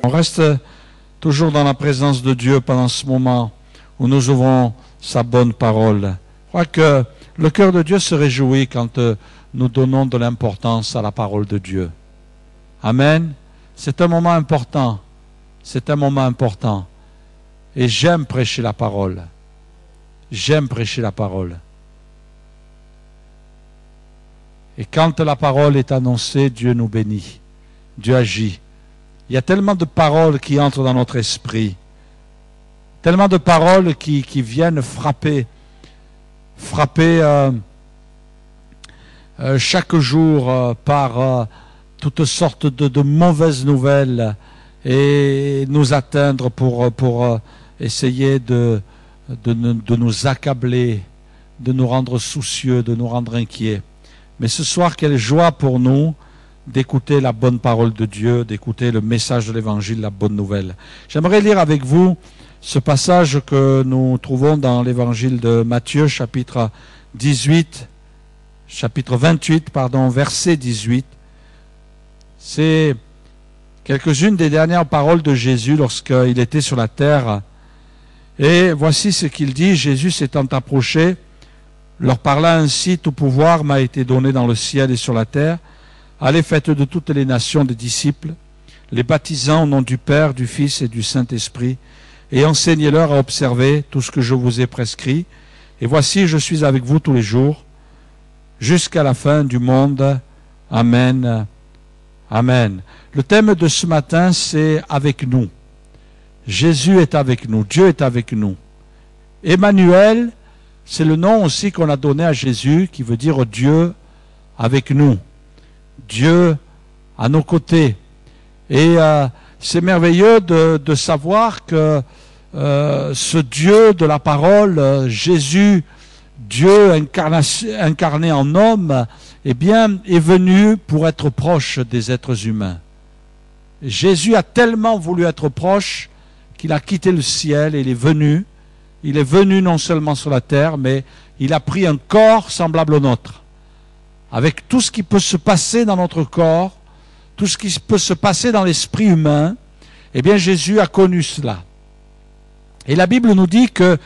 On reste toujours dans la présence de Dieu pendant ce moment où nous ouvrons sa bonne parole. Je crois que le cœur de Dieu se réjouit quand nous donnons de l'importance à la parole de Dieu. Amen. C'est un moment important. C'est un moment important. Et j'aime prêcher la parole. J'aime prêcher la parole. Et quand la parole est annoncée, Dieu nous bénit. Dieu agit. Il y a tellement de paroles qui entrent dans notre esprit. Tellement de paroles qui viennent frapper chaque jour par toutes sortes de mauvaises nouvelles et nous atteindre pour essayer de nous accabler, de nous rendre soucieux, de nous rendre inquiets. Mais ce soir, quelle joie pour nous d'écouter la bonne parole de Dieu, d'écouter le message de l'Évangile, la bonne nouvelle. J'aimerais lire avec vous ce passage que nous trouvons dans l'Évangile de Matthieu, chapitre 28, verset 18. C'est quelques-unes des dernières paroles de Jésus lorsqu'il était sur la terre. Et voici ce qu'il dit. Jésus s'étant approché, leur parla ainsi: tout pouvoir m'a été donné dans le ciel et sur la terre. Allez, faites de toutes les nations des disciples, les baptisant au nom du Père, du Fils et du Saint-Esprit, et enseignez-leur à observer tout ce que je vous ai prescrit. Et voici, je suis avec vous tous les jours, jusqu'à la fin du monde. Amen. Amen. Le thème de ce matin, c'est avec nous. Jésus est avec nous, Dieu est avec nous. Emmanuel, c'est le nom aussi qu'on a donné à Jésus, qui veut dire Dieu avec nous. Dieu à nos côtés. Et c'est merveilleux de savoir que ce Dieu de la parole, Jésus, Dieu incarné en homme, eh bien, est venu pour être proche des êtres humains. Jésus a tellement voulu être proche qu'il a quitté le ciel et il est venu. Il est venu non seulement sur la terre, mais il a pris un corps semblable au nôtre. Avec tout ce qui peut se passer dans notre corps, tout ce qui peut se passer dans l'esprit humain, eh bien Jésus a connu cela. Et la Bible nous dit que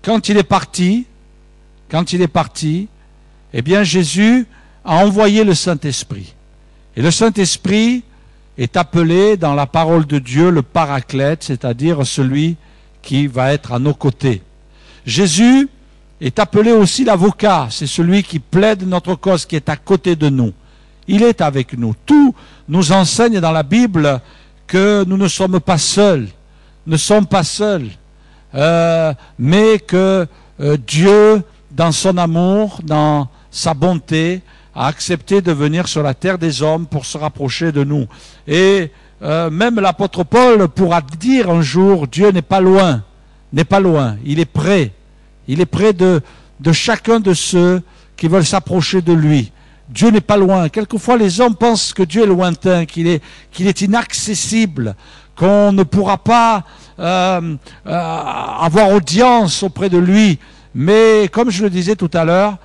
quand il est parti, eh bien Jésus a envoyé le Saint-Esprit. Et le Saint-Esprit est appelé dans la parole de Dieu le Paraclète, c'est-à-dire celui qui va être à nos côtés. Jésus est appelé aussi l'avocat, c'est celui qui plaide notre cause, qui est à côté de nous. Il est avec nous. Tout nous enseigne dans la Bible que nous ne sommes pas seuls, mais que Dieu, dans son amour, dans sa bonté, a accepté de venir sur la terre des hommes pour se rapprocher de nous. Et même l'apôtre Paul pourra dire un jour, Dieu n'est pas loin, il est près. Il est près de chacun de ceux qui veulent s'approcher de lui. Dieu n'est pas loin. Quelquefois, les hommes pensent que Dieu est lointain, qu'il est inaccessible, qu'on ne pourra pas avoir audience auprès de lui. Mais comme je le disais tout à l'heure,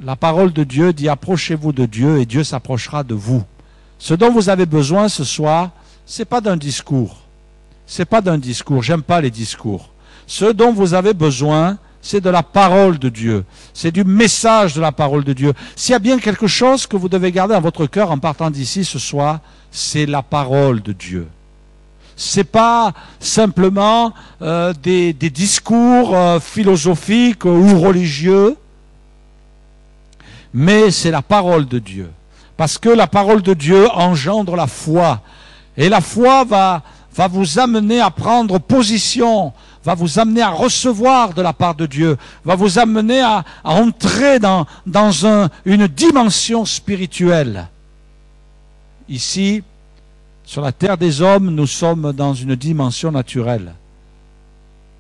la parole de Dieu dit: approchez-vous de Dieu et Dieu s'approchera de vous. Ce dont vous avez besoin ce soir, c'est pas d'un discours. J'aime pas les discours. Ce dont vous avez besoin, c'est de la parole de Dieu. C'est du message de la parole de Dieu. S'il y a bien quelque chose que vous devez garder dans votre cœur en partant d'ici ce soir, c'est la parole de Dieu. C'est pas simplement des discours philosophiques ou religieux, mais c'est la parole de Dieu. Parce que la parole de Dieu engendre la foi. Et la foi va vous amener à prendre position, va vous amener à recevoir de la part de Dieu, va vous amener à entrer dans une dimension spirituelle. Ici, sur la terre des hommes, nous sommes dans une dimension naturelle.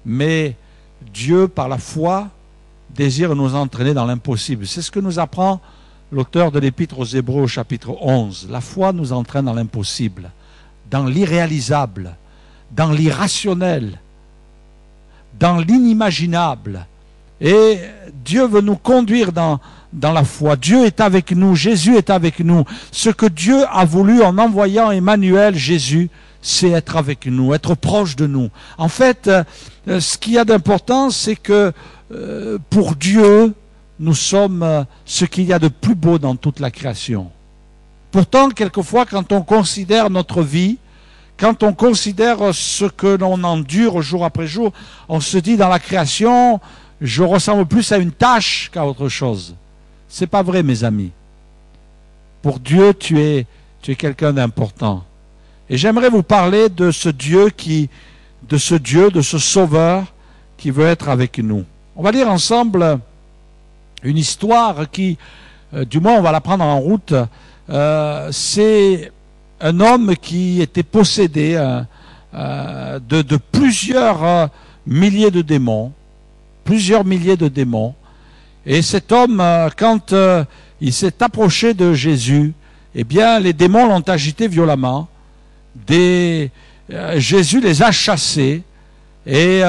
Mais Dieu, par la foi, désire nous entraîner dans l'impossible. C'est ce que nous apprend l'auteur de l'Épître aux Hébreux au chapitre 11. La foi nous entraîne dans l'impossible, dans l'irréalisable, dans l'irrationnel, dans l'inimaginable. Et Dieu veut nous conduire dans la foi. Dieu est avec nous, Jésus est avec nous. Ce que Dieu a voulu en envoyant Emmanuel, Jésus, c'est être avec nous, être proche de nous. En fait, ce qu'il y a d'important, c'est que pour Dieu, nous sommes ce qu'il y a de plus beau dans toute la création. Pourtant, quelquefois, quand on considère notre vie, quand on considère ce que l'on endure jour après jour, on se dit dans la création, je ressemble plus à une tâche qu'à autre chose. C'est pas vrai, mes amis. Pour Dieu, tu es quelqu'un d'important. Et j'aimerais vous parler de ce Dieu, de ce Sauveur qui veut être avec nous. On va lire ensemble une histoire qui, du moins on va la prendre en route. C'est un homme qui était possédé de plusieurs milliers de démons. Plusieurs milliers de démons. Et cet homme, quand il s'est approché de Jésus, eh bien, les démons l'ont agité violemment. Jésus les a chassés. Et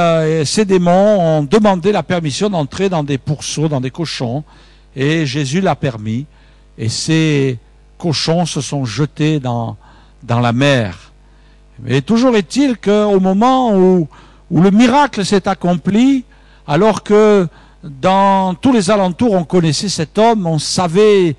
ces démons ont demandé la permission d'entrer dans des pourceaux, dans des cochons. Et Jésus l'a permis. Et ces cochons se sont jetés dans la mer. Mais toujours est-il qu'au moment où le miracle s'est accompli, alors que dans tous les alentours on connaissait cet homme, on savait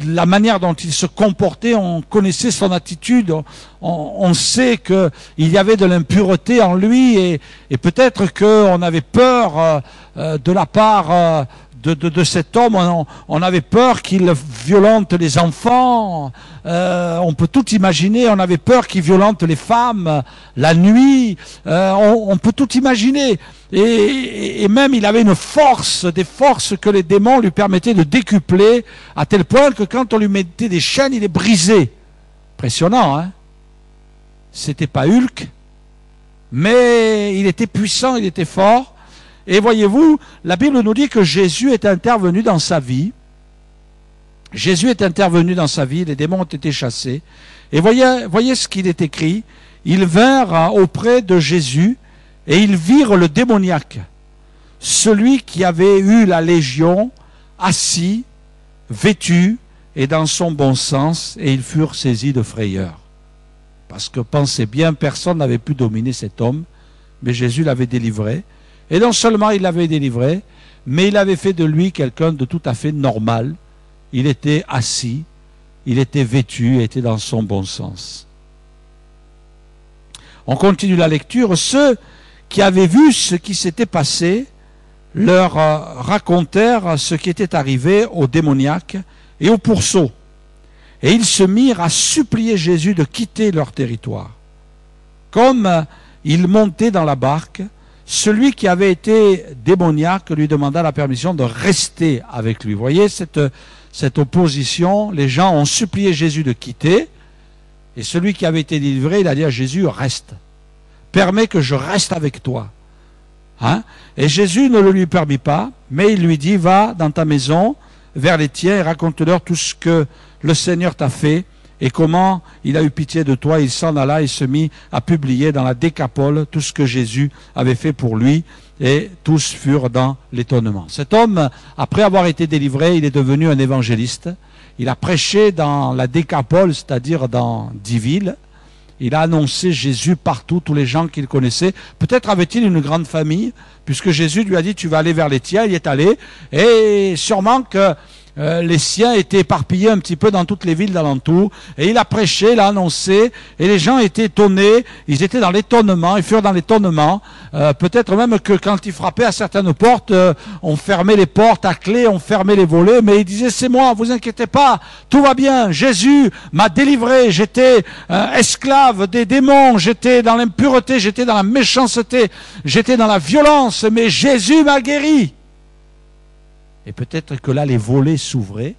la manière dont il se comportait, on connaissait son attitude, on sait qu'il y avait de l'impureté en lui et peut-être qu'on avait peur de la part de cet homme, on avait peur qu'il violente les enfants, on peut tout imaginer, on avait peur qu'il violente les femmes, la nuit, on peut tout imaginer. Et même il avait une force, des forces que les démons lui permettaient de décupler, à tel point que quand on lui mettait des chaînes, il les brisait. Impressionnant, hein? C'était pas Hulk, mais il était puissant, il était fort. Et voyez-vous, la Bible nous dit que Jésus est intervenu dans sa vie. Jésus est intervenu dans sa vie, les démons ont été chassés. Et voyez ce qu'il est écrit. Ils vinrent auprès de Jésus et ils virent le démoniaque, celui qui avait eu la légion, assis, vêtu et dans son bon sens, et ils furent saisis de frayeur. Parce que pensez bien, personne n'avait pu dominer cet homme, mais Jésus l'avait délivré. Et non seulement il l'avait délivré, mais il avait fait de lui quelqu'un de tout à fait normal. Il était assis, il était vêtu, et était dans son bon sens. On continue la lecture. Ceux qui avaient vu ce qui s'était passé leur racontèrent ce qui était arrivé aux démoniaques et aux pourceaux. Et ils se mirent à supplier Jésus de quitter leur territoire. Comme il montait dans la barque, celui qui avait été démoniaque lui demanda la permission de rester avec lui. Vous voyez cette opposition, les gens ont supplié Jésus de quitter, et celui qui avait été délivré, il a dit à Jésus, reste. Permets que je reste avec toi. Hein? Et Jésus ne le lui permit pas, mais il lui dit, va dans ta maison, vers les tiens, et raconte-leur tout ce que le Seigneur t'a fait, et comment il a eu pitié de toi. Il s'en alla et se mit à publier dans la Décapole tout ce que Jésus avait fait pour lui, et tous furent dans l'étonnement. Cet homme, après avoir été délivré, il est devenu un évangéliste. Il a prêché dans la Décapole, c'est-à-dire dans 10 villes. Il a annoncé Jésus partout, tous les gens qu'il connaissait. Peut-être avait-il une grande famille, puisque Jésus lui a dit, tu vas aller vers les tiens, il y est allé. Et sûrement que les siens étaient éparpillés un petit peu dans toutes les villes d'alentour. Et il a prêché, il a annoncé, et les gens étaient étonnés, ils étaient dans l'étonnement, ils furent dans l'étonnement. Peut-être même que quand il frappait à certaines portes, on fermait les portes à clé, on fermait les volets, mais il disait, c'est moi, vous inquiétez pas, tout va bien, Jésus m'a délivré, j'étais esclave des démons, j'étais dans l'impureté, j'étais dans la méchanceté, j'étais dans la violence, mais Jésus m'a guéri. Et peut-être que là, les volets s'ouvraient,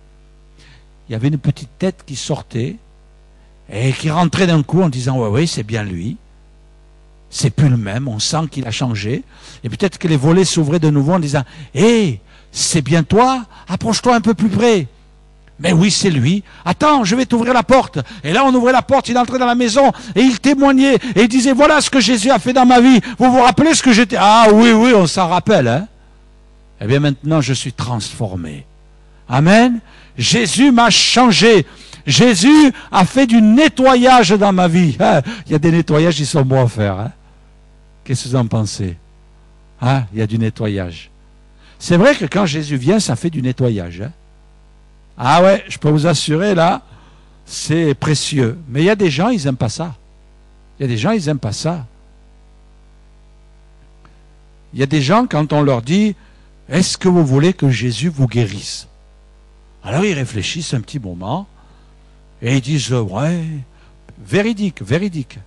il y avait une petite tête qui sortait, et qui rentrait d'un coup en disant, oui, c'est bien lui. C'est plus le même, on sent qu'il a changé. Et peut-être que les volets s'ouvraient de nouveau en disant, hé, c'est bien toi, approche-toi un peu plus près. Mais oui, c'est lui. Attends, je vais t'ouvrir la porte. Et là, on ouvrait la porte, il entrait dans la maison, et il témoignait, et il disait, voilà ce que Jésus a fait dans ma vie. Vous vous rappelez ce que j'étais? Ah oui, on s'en rappelle, hein. Eh bien maintenant je suis transformé. Amen. Jésus m'a changé. Jésus a fait du nettoyage dans ma vie. Hein? Il y a des nettoyages qui sont bons à faire. Hein? Qu'est-ce que vous en pensez? Hein? Il y a du nettoyage. C'est vrai que quand Jésus vient, ça fait du nettoyage. Hein? Ah ouais, je peux vous assurer, là, c'est précieux. Mais il y a des gens, ils n'aiment pas ça. Il y a des gens, ils n'aiment pas ça. Il y a des gens, quand on leur dit, est-ce que vous voulez que Jésus vous guérisse? Alors ils réfléchissent un petit moment, et ils disent, ouais, véridique, véridique.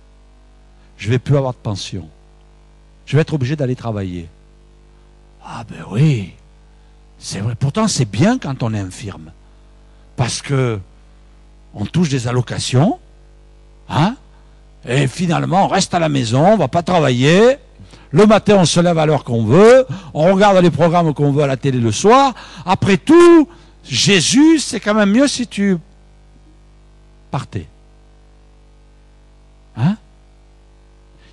Je ne vais plus avoir de pension. Je vais être obligé d'aller travailler. Ah ben oui, c'est vrai. Pourtant, c'est bien quand on est infirme. Parce que on touche des allocations, hein, et finalement, on reste à la maison, on ne va pas travailler. Le matin, on se lève à l'heure qu'on veut, on regarde les programmes qu'on veut à la télé le soir. Après tout, Jésus, c'est quand même mieux si tu partais. Hein?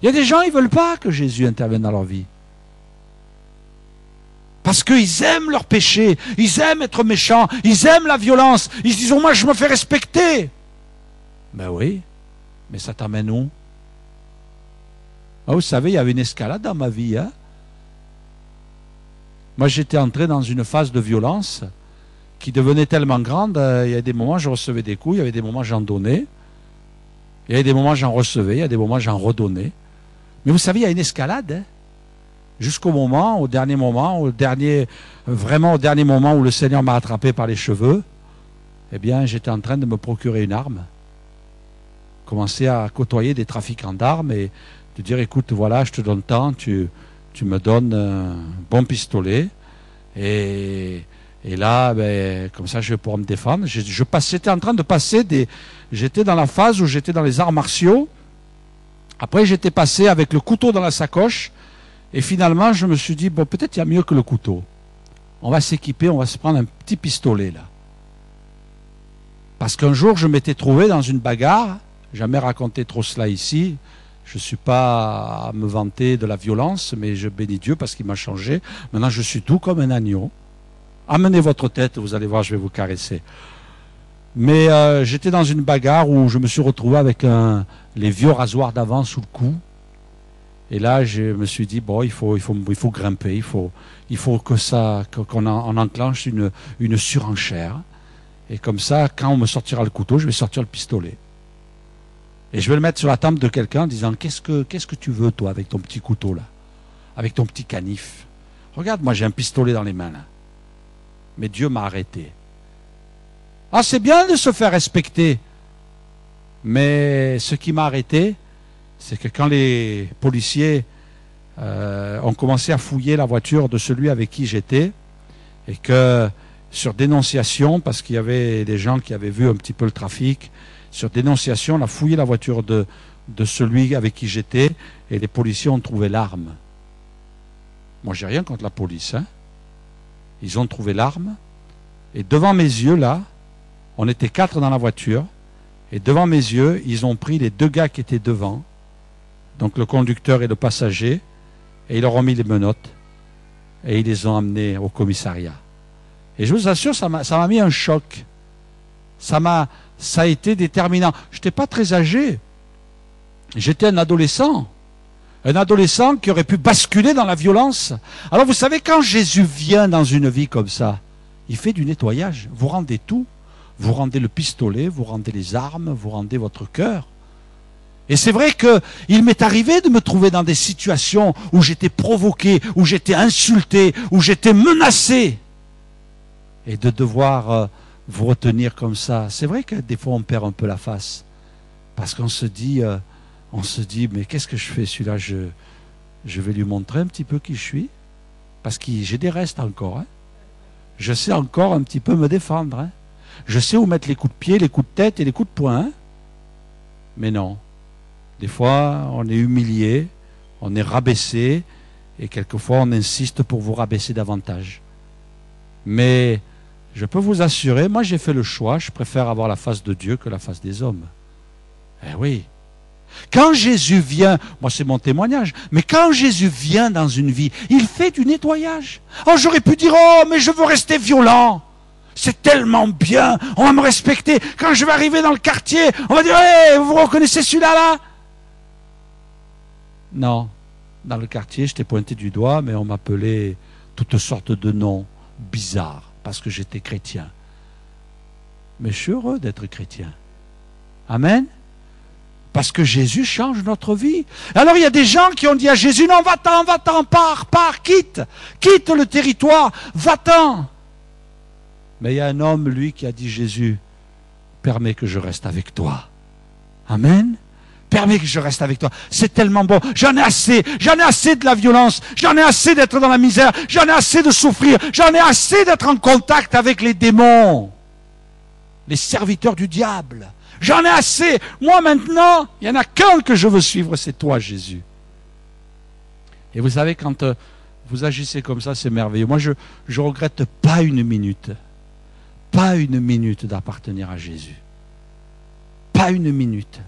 Il y a des gens, ils ne veulent pas que Jésus intervienne dans leur vie. Parce qu'ils aiment leur péché, ils aiment être méchants, ils aiment la violence. Ils se disent, oh, moi je me fais respecter. Ben oui, mais ça t'amène où? Ah, vous savez, il y avait une escalade dans ma vie. Hein? Moi j'étais entré dans une phase de violence qui devenait tellement grande. Il y a des moments je recevais des coups, il y avait des moments j'en donnais. Il y avait des moments j'en recevais, il y a des moments j'en redonnais. Mais vous savez, il y a une escalade. Hein? Jusqu'au moment, au dernier moment, vraiment au dernier moment où le Seigneur m'a attrapé par les cheveux, eh bien, j'étais en train de me procurer une arme. Commencer à côtoyer des trafiquants d'armes et de dire, écoute, voilà, je te donne tant, tu me donnes un bon pistolet. Et là, ben, comme ça, je vais pouvoir me défendre. J'étais en train de passer j'étais dans la phase où j'étais dans les arts martiaux. Après, j'étais passé avec le couteau dans la sacoche. Et finalement, je me suis dit, bon, peut-être il y a mieux que le couteau. On va s'équiper, on va se prendre un petit pistolet, là. Parce qu'un jour, je m'étais trouvé dans une bagarre. Jamais raconté trop cela ici. Je ne suis pas à me vanter de la violence, mais je bénis Dieu parce qu'il m'a changé. Maintenant, je suis doux comme un agneau. Amenez votre tête, vous allez voir, je vais vous caresser. Mais j'étais dans une bagarre où je me suis retrouvé avec les vieux rasoirs d'avant sous le cou. Et là, je me suis dit, bon, il faut grimper, il faut qu'on enclenche une surenchère. Et comme ça, quand on me sortira le couteau, je vais sortir le pistolet. Et je vais le mettre sur la tempe de quelqu'un en disant, qu'est-ce que tu veux, toi, avec ton petit couteau, là? Avec ton petit canif? Regarde, moi, j'ai un pistolet dans les mains, là. Mais Dieu m'a arrêté. Ah, c'est bien de se faire respecter. Mais ce qui m'a arrêté, c'est que quand les policiers ont commencé à fouiller la voiture de celui avec qui j'étais, et que sur dénonciation, parce qu'il y avait des gens qui avaient vu un petit peu le trafic, sur dénonciation, on a fouillé la voiture de celui avec qui j'étais, et les policiers ont trouvé l'arme. Moi, j'ai rien contre la police. Hein. Ils ont trouvé l'arme, et devant mes yeux, là, on était 4 dans la voiture, et devant mes yeux, ils ont pris les 2 gars qui étaient devant, donc le conducteur et le passager, et ils leur ont mis les menottes, et ils les ont amenés au commissariat. Et je vous assure, ça m'a mis un choc. Ça a été déterminant. Je n'étais pas très âgé. J'étais un adolescent. Un adolescent qui aurait pu basculer dans la violence. Alors vous savez, quand Jésus vient dans une vie comme ça, il fait du nettoyage. Vous rendez tout. Vous rendez le pistolet, vous rendez les armes, vous rendez votre cœur. Et c'est vrai qu'il m'est arrivé de me trouver dans des situations où j'étais provoqué, où j'étais insulté, où j'étais menacé. Et de devoir vous retenir comme ça. C'est vrai que des fois on perd un peu la face. Parce qu'on se dit, mais qu'est-ce que je fais celui-là, je vais lui montrer un petit peu qui je suis. Parce que j'ai des restes encore. Hein. Je sais encore un petit peu me défendre. Hein. Je sais où mettre les coups de pied, les coups de tête et les coups de poing. Hein. Mais non. Des fois, on est humilié, on est rabaissé, et quelquefois on insiste pour vous rabaisser davantage. Mais je peux vous assurer, moi j'ai fait le choix, je préfère avoir la face de Dieu que la face des hommes. Eh oui. Quand Jésus vient, moi c'est mon témoignage, mais quand Jésus vient dans une vie, il fait du nettoyage. Oh, j'aurais pu dire, oh, mais je veux rester violent. C'est tellement bien, on va me respecter. Quand je vais arriver dans le quartier, on va dire, hey, vous reconnaissez celui-là là? Non, dans le quartier, je t'ai pointé du doigt, mais on m'appelait toutes sortes de noms bizarres, parce que j'étais chrétien. Mais je suis heureux d'être chrétien. Amen. Parce que Jésus change notre vie. Alors il y a des gens qui ont dit à Jésus, non, va-t'en, pars, quitte le territoire, va-t'en. Mais il y a un homme, lui, qui a dit, Jésus, permets que je reste avec toi. Amen. Permets que je reste avec toi. C'est tellement bon. J'en ai assez de la violence. J'en ai assez d'être dans la misère. J'en ai assez de souffrir. J'en ai assez d'être en contact avec les démons. Les serviteurs du diable. J'en ai assez. Moi maintenant, il n'y en a qu'un que je veux suivre, c'est toi, Jésus. Et vous savez, quand vous agissez comme ça, c'est merveilleux. Moi, je ne regrette pas une minute d'appartenir à Jésus. Pas une minute.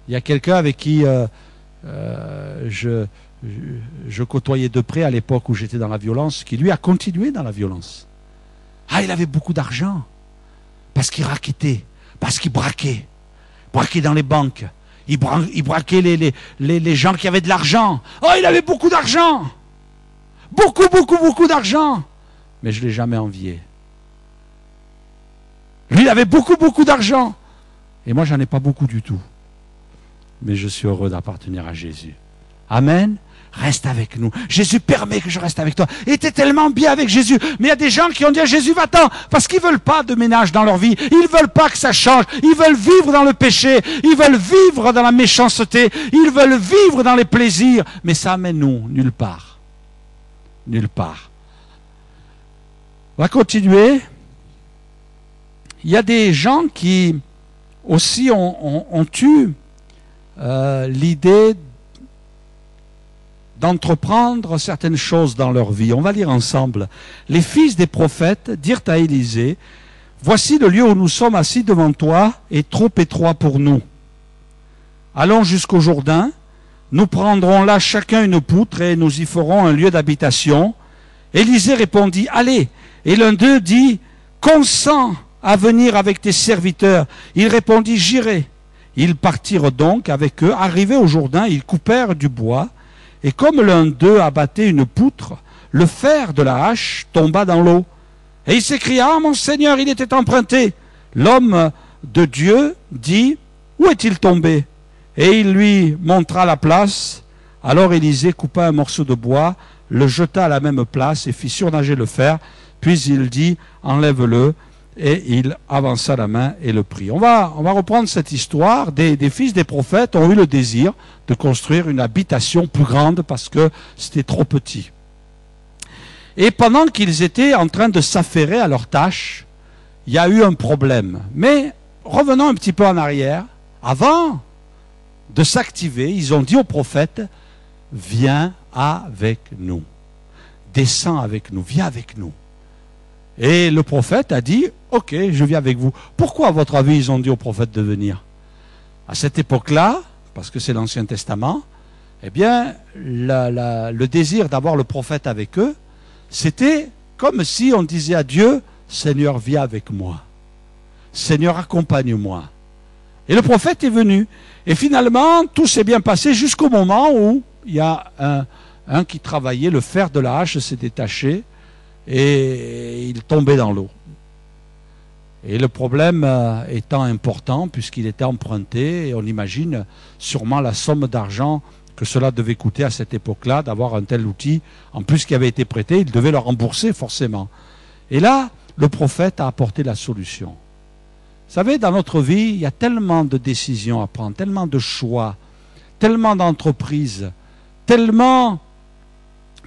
Il y a quelqu'un avec qui je côtoyais de près à l'époque où j'étais dans la violence, qui lui a continué dans la violence. Ah, il avait beaucoup d'argent, parce qu'il raquettait, parce qu'il braquait dans les banques, il braquait les gens qui avaient de l'argent. Oh, il avait beaucoup d'argent, beaucoup d'argent, mais je ne l'ai jamais envié. Lui, il avait beaucoup d'argent, et moi, j'en ai pas beaucoup du tout. Mais je suis heureux d'appartenir à Jésus. Amen. Reste avec nous. Jésus permet que je reste avec toi. Et tu es tellement bien avec Jésus. Mais il y a des gens qui ont dit à Jésus, va-t'en, parce qu'ils ne veulent pas de ménage dans leur vie. Ils ne veulent pas que ça change. Ils veulent vivre dans le péché. Ils veulent vivre dans la méchanceté. Ils veulent vivre dans les plaisirs. Mais ça amène nous nulle part. Nulle part. On va continuer. Il y a des gens qui aussi ont eu l'idée d'entreprendre certaines choses dans leur vie. On va lire ensemble. Les fils des prophètes dirent à Élisée, « Voici le lieu où nous sommes assis devant toi est trop étroit pour nous. Allons jusqu'au Jourdain, nous prendrons là chacun une poutre et nous y ferons un lieu d'habitation. » Élisée répondit, « Allez !» Et l'un d'eux dit, « Consens à venir avec tes serviteurs. » Il répondit, « J'irai. » Ils partirent donc avec eux. Arrivés au Jourdain, ils coupèrent du bois. Et comme l'un d'eux abattait une poutre, le fer de la hache tomba dans l'eau. Et il s'écria, « Ah, mon Seigneur, il était emprunté !» L'homme de Dieu dit, « Où est-il tombé ?» Et il lui montra la place. Alors Élisée coupa un morceau de bois, le jeta à la même place et fit surnager le fer. Puis il dit, « Enlève-le !» Et il avança la main et le prit. On va reprendre cette histoire. Des fils des prophètes ont eu le désir de construire une habitation plus grande parce que c'était trop petit. Et pendant qu'ils étaient en train de s'affairer à leur tâche, il y a eu un problème. Mais revenons un petit peu en arrière. Avant de s'activer, ils ont dit au prophète, « Viens avec nous. Descends avec nous. Viens avec nous. » Et le prophète a dit, « Ok, je viens avec vous. » Pourquoi, à votre avis, ils ont dit au prophète de venir? À cette époque-là, parce que c'est l'Ancien Testament, eh bien, le désir d'avoir le prophète avec eux, c'était comme si on disait à Dieu, « Seigneur, viens avec moi. Seigneur, accompagne-moi. » Et le prophète est venu. Et finalement, tout s'est bien passé jusqu'au moment où il y a un qui travaillait, le fer de la hache s'est détaché, et il tombait dans l'eau. Et le problème étant important, puisqu'il était emprunté, et on imagine sûrement la somme d'argent que cela devait coûter à cette époque-là, d'avoir un tel outil, en plus qui avait été prêté, il devait le rembourser forcément. Et là, le prophète a apporté la solution. Vous savez, dans notre vie, il y a tellement de décisions à prendre, tellement de choix, tellement d'entreprises, tellement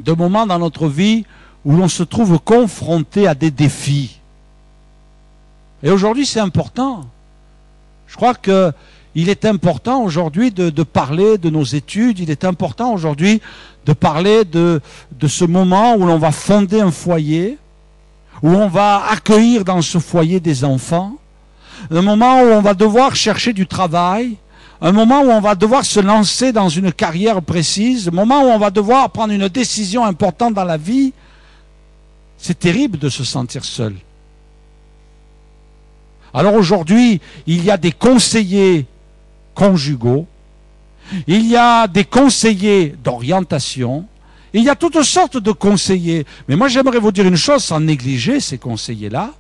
de moments dans notre vie où l'on se trouve confronté à des défis. Et aujourd'hui, c'est important. Je crois qu'il est important aujourd'hui de parler de nos études. Il est important aujourd'hui de parler de ce moment où l'on va fonder un foyer, où on va accueillir dans ce foyer des enfants, un moment où on va devoir chercher du travail, un moment où on va devoir se lancer dans une carrière précise, un moment où on va devoir prendre une décision importante dans la vie. C'est terrible de se sentir seul. Alors aujourd'hui, il y a des conseillers conjugaux, il y a des conseillers d'orientation, il y a toutes sortes de conseillers. Mais moi j'aimerais vous dire une chose, sans négliger ces conseillers-là,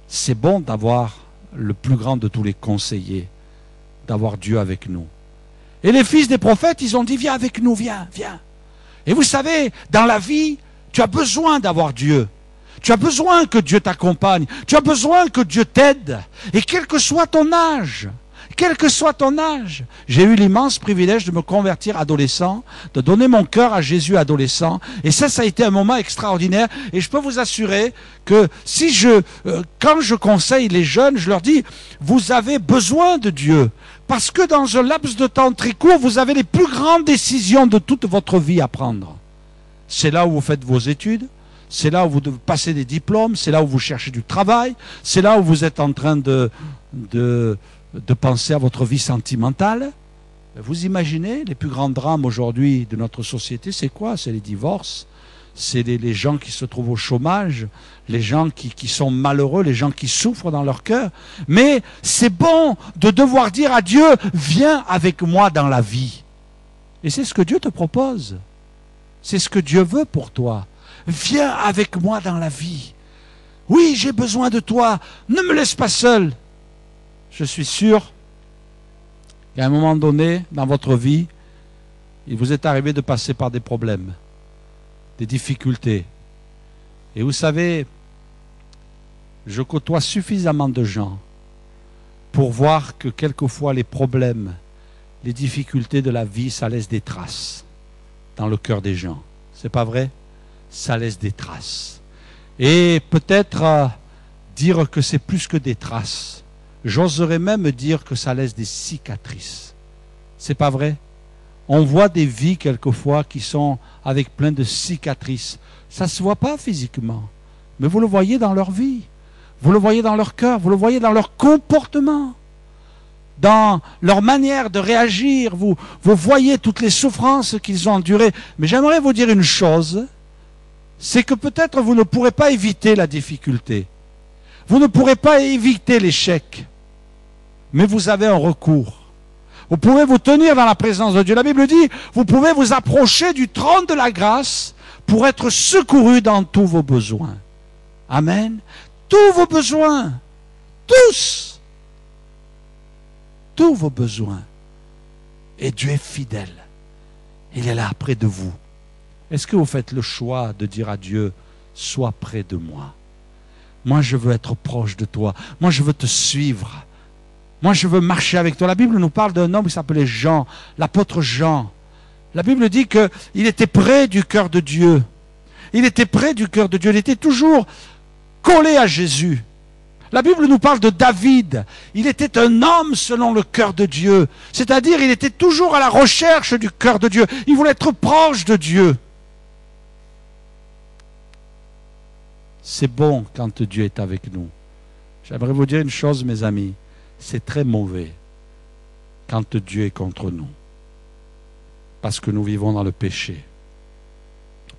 c'est bon d'avoir le plus grand de tous les conseillers, d'avoir Dieu avec nous. Et les fils des prophètes, ils ont dit, viens avec nous, viens, viens. Et vous savez, dans la vie, tu as besoin d'avoir Dieu. Tu as besoin que Dieu t'accompagne. Tu as besoin que Dieu t'aide. Et quel que soit ton âge, j'ai eu l'immense privilège de me convertir adolescent, de donner mon cœur à Jésus adolescent. Et ça a été un moment extraordinaire. Et je peux vous assurer que quand je conseille les jeunes, je leur dis, vous avez besoin de Dieu. Parce que dans un laps de temps très court, vous avez les plus grandes décisions de toute votre vie à prendre. C'est là où vous faites vos études. C'est là où vous passez des diplômes, c'est là où vous cherchez du travail, c'est là où vous êtes en train de penser à votre vie sentimentale. Vous imaginez, les plus grands drames aujourd'hui de notre société, c'est quoi? C'est les divorces, c'est les gens qui se trouvent au chômage, les gens qui sont malheureux, les gens qui souffrent dans leur cœur. Mais c'est bon de devoir dire à Dieu, viens avec moi dans la vie. Et c'est ce que Dieu te propose. C'est ce que Dieu veut pour toi. Viens avec moi dans la vie. Oui, j'ai besoin de toi. Ne me laisse pas seul. Je suis sûr qu'à un moment donné, dans votre vie, il vous est arrivé de passer par des problèmes, des difficultés. Et vous savez, je côtoie suffisamment de gens pour voir que quelquefois les problèmes, les difficultés de la vie, ça laisse des traces dans le cœur des gens. C'est pas vrai? Ça laisse des traces. Et peut-être dire que c'est plus que des traces. J'oserais même dire que ça laisse des cicatrices. C'est pas vrai? On voit des vies quelquefois qui sont avec plein de cicatrices. Ça ne se voit pas physiquement, mais vous le voyez dans leur vie. Vous le voyez dans leur cœur, vous le voyez dans leur comportement, dans leur manière de réagir. Vous voyez toutes les souffrances qu'ils ont endurées. Mais j'aimerais vous dire une chose, c'est que peut-être vous ne pourrez pas éviter la difficulté. Vous ne pourrez pas éviter l'échec. Mais vous avez un recours. Vous pouvez vous tenir dans la présence de Dieu. La Bible dit, vous pouvez vous approcher du trône de la grâce pour être secouru dans tous vos besoins. Amen. Tous vos besoins. Tous. Tous vos besoins. Et Dieu est fidèle. Il est là près de vous. Est-ce que vous faites le choix de dire à Dieu, sois près de moi? Moi, je veux être proche de toi. Moi, je veux te suivre. Moi, je veux marcher avec toi. La Bible nous parle d'un homme qui s'appelait Jean, l'apôtre Jean. La Bible dit qu'il était près du cœur de Dieu. Il était près du cœur de Dieu. Il était toujours collé à Jésus. La Bible nous parle de David. Il était un homme selon le cœur de Dieu. C'est-à-dire, il était toujours à la recherche du cœur de Dieu. Il voulait être proche de Dieu. C'est bon quand Dieu est avec nous. J'aimerais vous dire une chose, mes amis. C'est très mauvais quand Dieu est contre nous. Parce que nous vivons dans le péché.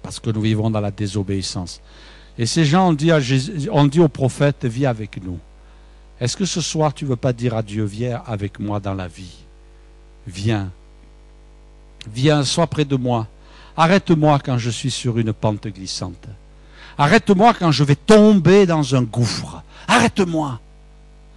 Parce que nous vivons dans la désobéissance. Et ces gens ont dit au prophète, viens avec nous. Est-ce que ce soir, tu ne veux pas dire à Dieu, viens avec moi dans la vie? Viens. Viens, sois près de moi. Arrête-moi quand je suis sur une pente glissante. Arrête-moi quand je vais tomber dans un gouffre. Arrête-moi.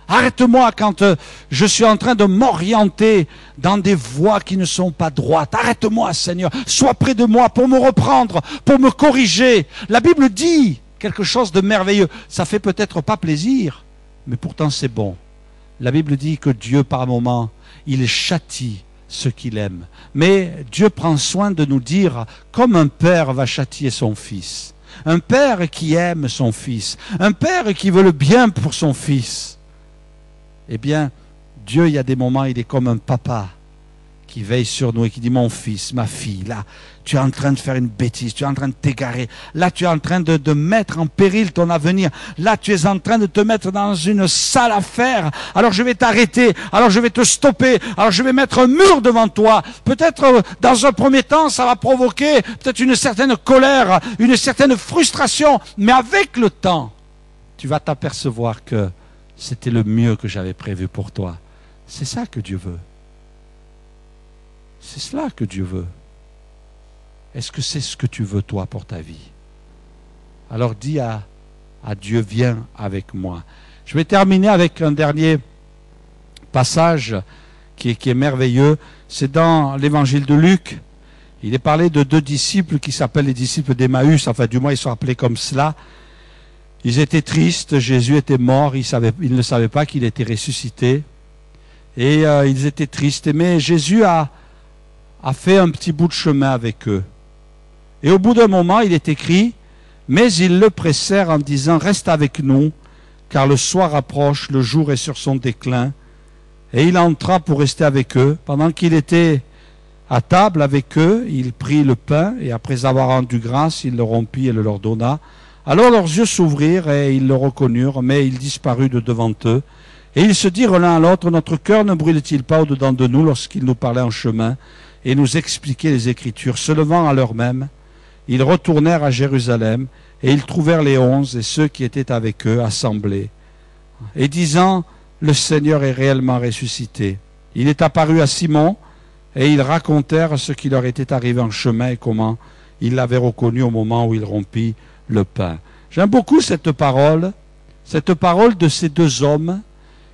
Arrête-moi quand je suis en train de m'orienter dans des voies qui ne sont pas droites. Arrête-moi, Seigneur. Sois près de moi pour me reprendre, pour me corriger. La Bible dit quelque chose de merveilleux. Ça fait peut-être pas plaisir, mais pourtant c'est bon. La Bible dit que Dieu, par moments, il châtie ceux qu'il aime. Mais Dieu prend soin de nous dire, comme un père va châtier son fils. Un père qui aime son fils. Un père qui veut le bien pour son fils. Eh bien, Dieu, il y a des moments, il est comme un papa qui veille sur nous et qui dit, mon fils, ma fille, là, tu es en train de faire une bêtise, tu es en train de t'égarer, là, tu es en train de mettre en péril ton avenir, là, tu es en train de te mettre dans une sale affaire, alors je vais t'arrêter, alors je vais te stopper, alors je vais mettre un mur devant toi. Peut-être, dans un premier temps, ça va provoquer peut-être une certaine colère, une certaine frustration, mais avec le temps, tu vas t'apercevoir que c'était le mieux que j'avais prévu pour toi. C'est ça que Dieu veut. C'est cela que Dieu veut. Est-ce que c'est ce que tu veux, toi, pour ta vie? Alors dis à Dieu, viens avec moi. Je vais terminer avec un dernier passage qui est merveilleux. C'est dans l'évangile de Luc. Il est parlé de 2 disciples qui s'appellent les disciples d'Emmaüs. Enfin, du moins, ils sont appelés comme cela. Ils étaient tristes. Jésus était mort. Ils ne savaient pas qu'il était ressuscité. Et ils étaient tristes. Mais Jésus a fait un petit bout de chemin avec eux. Et au bout d'un moment, il est écrit, mais ils le pressèrent en disant, reste avec nous, car le soir approche, le jour est sur son déclin. Et il entra pour rester avec eux. Pendant qu'il était à table avec eux, il prit le pain, et après avoir rendu grâce, il le rompit et le leur donna. Alors leurs yeux s'ouvrirent, et ils le reconnurent, mais il disparut de devant eux. Et ils se dirent l'un à l'autre, notre cœur ne brûle-t-il pas au-dedans de nous lorsqu'il nous parlait en chemin et nous expliquait les Écritures? Se levant à l'heure même, ils retournèrent à Jérusalem, et ils trouvèrent les 11 et ceux qui étaient avec eux assemblés, et disant, le Seigneur est réellement ressuscité. Il est apparu à Simon, et ils racontèrent ce qui leur était arrivé en chemin et comment ils l'avaient reconnu au moment où il rompit le pain. J'aime beaucoup cette parole de ces 2 hommes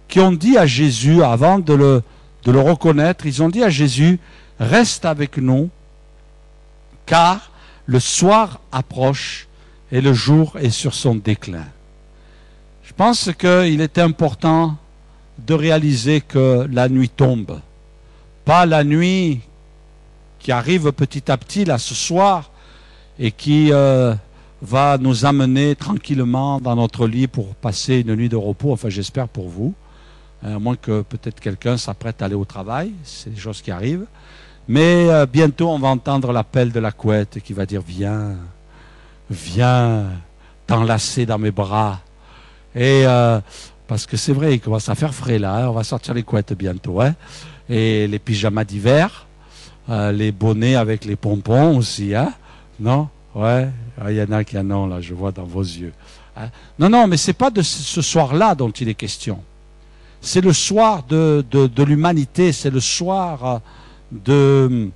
qui ont dit à Jésus, avant de le reconnaître, ils ont dit à Jésus, reste avec nous, car le soir approche et le jour est sur son déclin. Je pense qu'il est important de réaliser que la nuit tombe. Pas la nuit qui arrive petit à petit, là, ce soir, et qui va nous amener tranquillement dans notre lit pour passer une nuit de repos, enfin j'espère pour vous, à moins que peut-être quelqu'un s'apprête à aller au travail, c'est des choses qui arrivent. Mais bientôt, on va entendre l'appel de la couette qui va dire « Viens, viens t'enlacer dans mes bras. » Et parce que c'est vrai, il commence à faire frais là, hein, on va sortir les couettes bientôt. Hein, et les pyjamas d'hiver, les bonnets avec les pompons aussi. Hein, non? Ouais, il y en a qui en ont là, je vois dans vos yeux. Hein. Non, mais ce n'est pas de ce soir-là dont il est question. C'est le soir de l'humanité, c'est le soir de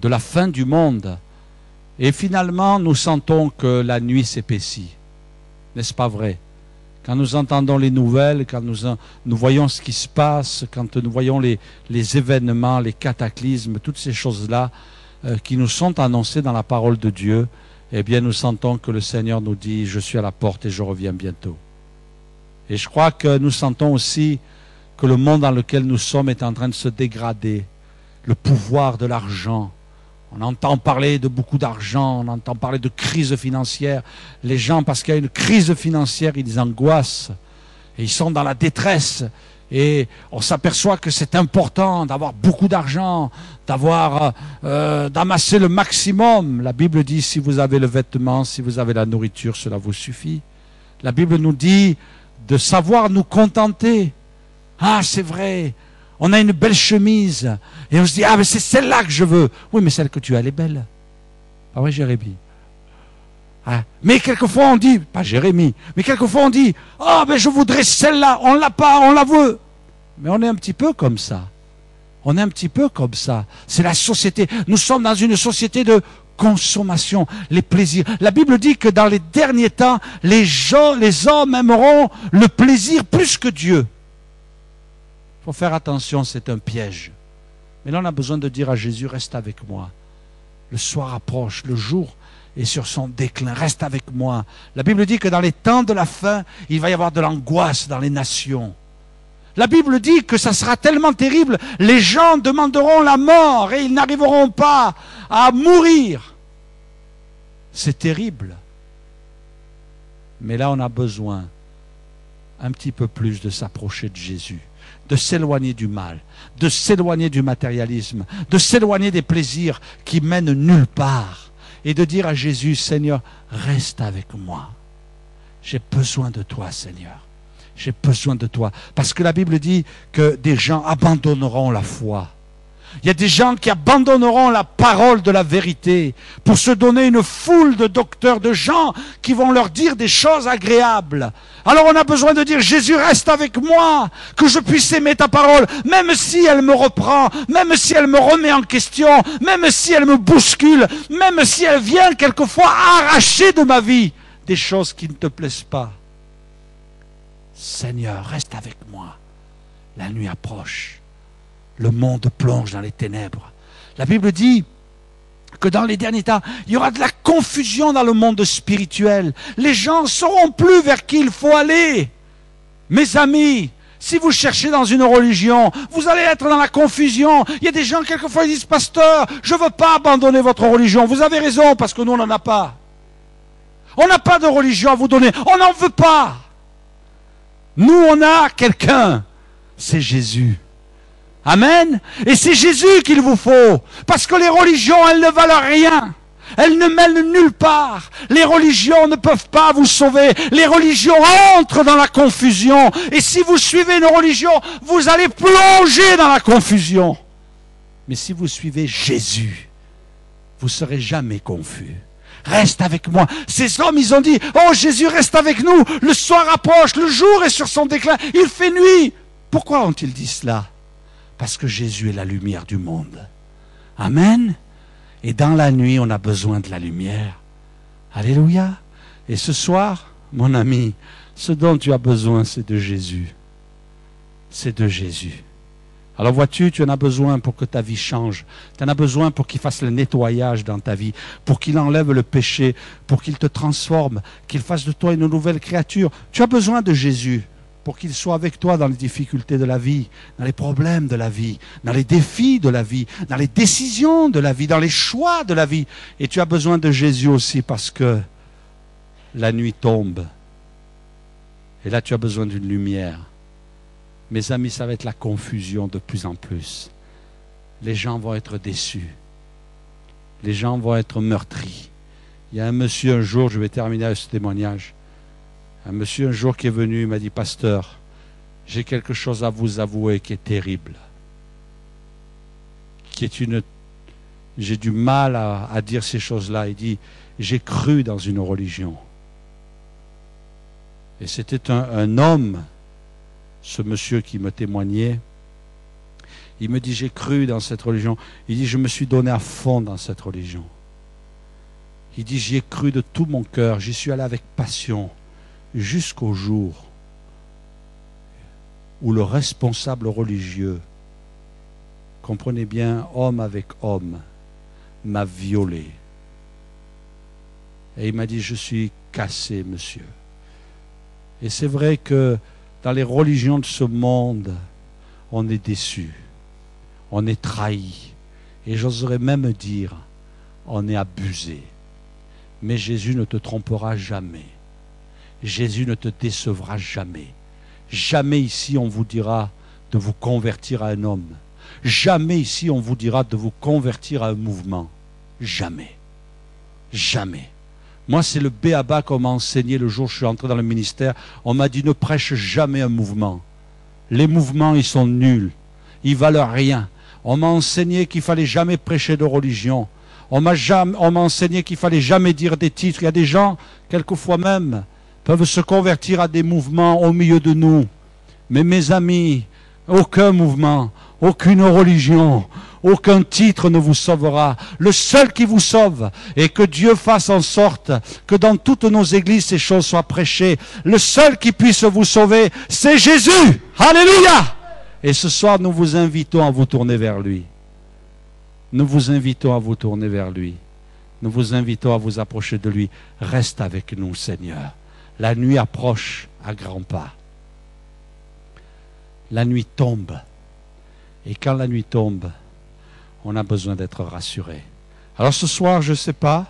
la fin du monde. Et finalement, nous sentons que la nuit s'épaissit. N'est-ce pas vrai? Quand nous entendons les nouvelles, quand nous voyons ce qui se passe, quand nous voyons les événements, les cataclysmes, toutes ces choses-là qui nous sont annoncées dans la parole de Dieu, eh bien nous sentons que le Seigneur nous dit « Je suis à la porte et je reviens bientôt ». Et je crois que nous sentons aussi que le monde dans lequel nous sommes est en train de se dégrader. Le pouvoir de l'argent. On entend parler de beaucoup d'argent, on entend parler de crise financière. Les gens, parce qu'il y a une crise financière, ils angoissent. Et ils sont dans la détresse. Et on s'aperçoit que c'est important d'avoir beaucoup d'argent, d'amasser le maximum. La Bible dit, si vous avez le vêtement, si vous avez la nourriture, cela vous suffit. La Bible nous dit de savoir nous contenter. Ah, c'est vrai, on a une belle chemise, et on se dit, ah, mais c'est celle-là que je veux. Oui, mais celle que tu as, elle est belle. Ah oui, Jérémie. Ah. Mais quelquefois on dit, pas Jérémie, mais quelquefois on dit, ah, mais je voudrais celle-là, on l'a pas, on la veut. Mais on est un petit peu comme ça. On est un petit peu comme ça. C'est la société. Nous sommes dans une société de consommation, les plaisirs. La Bible dit que dans les derniers temps, les hommes aimeront le plaisir plus que Dieu. Il faut faire attention, c'est un piège. Mais là, on a besoin de dire à Jésus, reste avec moi. Le soir approche, le jour est sur son déclin, reste avec moi. La Bible dit que dans les temps de la fin, il va y avoir de l'angoisse dans les nations. La Bible dit que ça sera tellement terrible, les gens demanderont la mort et ils n'arriveront pas à mourir. C'est terrible. Mais là, on a besoin, un petit peu plus de s'approcher de Jésus, de s'éloigner du mal, de s'éloigner du matérialisme, de s'éloigner des plaisirs qui mènent nulle part, et de dire à Jésus, Seigneur, reste avec moi. J'ai besoin de toi, Seigneur. J'ai besoin de toi. Parce que la Bible dit que des gens abandonneront la foi. Il y a des gens qui abandonneront la parole de la vérité pour se donner une foule de docteurs, de gens qui vont leur dire des choses agréables. Alors on a besoin de dire, Jésus, reste avec moi, que je puisse aimer ta parole, même si elle me reprend, même si elle me remet en question, même si elle me bouscule, même si elle vient quelquefois arracher de ma vie des choses qui ne te plaisent pas. Seigneur, reste avec moi. La nuit approche. Le monde plonge dans les ténèbres. La Bible dit que dans les derniers temps, il y aura de la confusion dans le monde spirituel. Les gens ne sauront plus vers qui il faut aller. Mes amis, si vous cherchez dans une religion, vous allez être dans la confusion. Il y a des gens, quelquefois, ils disent, pasteur, je ne veux pas abandonner votre religion. Vous avez raison, parce que nous, on n'en a pas. On n'a pas de religion à vous donner. On n'en veut pas. Nous, on a quelqu'un. C'est Jésus. Amen. Et c'est Jésus qu'il vous faut. Parce que les religions, elles ne valent rien. Elles ne mènent nulle part. Les religions ne peuvent pas vous sauver. Les religions entrent dans la confusion. Et si vous suivez une religion, vous allez plonger dans la confusion. Mais si vous suivez Jésus, vous ne serez jamais confus. Reste avec moi. Ces hommes, ils ont dit, oh Jésus, reste avec nous. Le soir approche, le jour est sur son déclin, il fait nuit. Pourquoi ont-ils dit cela? Parce que Jésus est la lumière du monde. Amen. Et dans la nuit, on a besoin de la lumière. Alléluia. Et ce soir, mon ami, ce dont tu as besoin, c'est de Jésus. C'est de Jésus. Alors vois-tu, tu en as besoin pour que ta vie change. Tu en as besoin pour qu'il fasse le nettoyage dans ta vie, pour qu'il enlève le péché, pour qu'il te transforme, qu'il fasse de toi une nouvelle créature. Tu as besoin de Jésus pour qu'il soit avec toi dans les difficultés de la vie, dans les problèmes de la vie, dans les défis de la vie, dans les décisions de la vie, dans les choix de la vie. Et tu as besoin de Jésus aussi parce que la nuit tombe. Et là, tu as besoin d'une lumière. Mes amis, ça va être la confusion de plus en plus. Les gens vont être déçus. Les gens vont être meurtris. Il y a un monsieur un jour, je vais terminer avec ce témoignage, un monsieur un jour qui est venu, il m'a dit, pasteur, j'ai quelque chose à vous avouer qui est terrible. J'ai du mal à dire ces choses-là. Il dit, j'ai cru dans une religion. Et c'était un homme, ce monsieur qui me témoignait. Il me dit, j'ai cru dans cette religion. Il dit, je me suis donné à fond dans cette religion. Il dit, j'y ai cru de tout mon cœur. J'y suis allé avec passion jusqu'au jour où le responsable religieux, comprenez bien, homme avec homme, m'a violé. Et il m'a dit, je suis cassé, monsieur. Et c'est vrai que dans les religions de ce monde, on est déçu, on est trahi, et j'oserais même dire, on est abusé. Mais Jésus ne te trompera jamais. Jésus ne te décevra jamais. Jamais ici on vous dira de vous convertir à un homme. Jamais ici on vous dira de vous convertir à un mouvement. Jamais. Jamais. Moi, c'est le b.a.-ba qu'on m'a enseigné le jour où je suis entré dans le ministère. On m'a dit, ne prêche jamais un mouvement. Les mouvements, ils sont nuls. Ils valent rien. On m'a enseigné qu'il fallait jamais prêcher de religion. On m'a enseigné qu'il fallait jamais dire des titres. Il y a des gens, quelquefois même, peuvent se convertir à des mouvements au milieu de nous. Mais mes amis, aucun mouvement, aucune religion, aucun titre ne vous sauvera. Le seul qui vous sauve, et que Dieu fasse en sorte que dans toutes nos églises ces choses soient prêchées, le seul qui puisse vous sauver, c'est Jésus. Alléluia! Et ce soir, nous vous invitons à vous tourner vers lui. Nous vous invitons à vous tourner vers lui. Nous vous invitons à vous approcher de lui. Reste avec nous, Seigneur. La nuit approche à grands pas. La nuit tombe. Et quand la nuit tombe, on a besoin d'être rassuré. Alors ce soir, je ne sais pas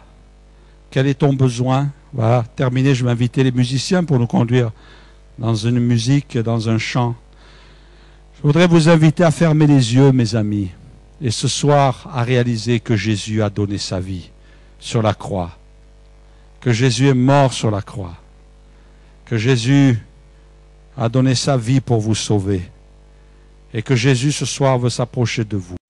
quel est ton besoin. Voilà, terminé, je vais inviter les musiciens pour nous conduire dans une musique, dans un chant. Je voudrais vous inviter à fermer les yeux, mes amis, et ce soir à réaliser que Jésus a donné sa vie sur la croix, que Jésus est mort sur la croix, que Jésus a donné sa vie pour vous sauver, et que Jésus ce soir veut s'approcher de vous.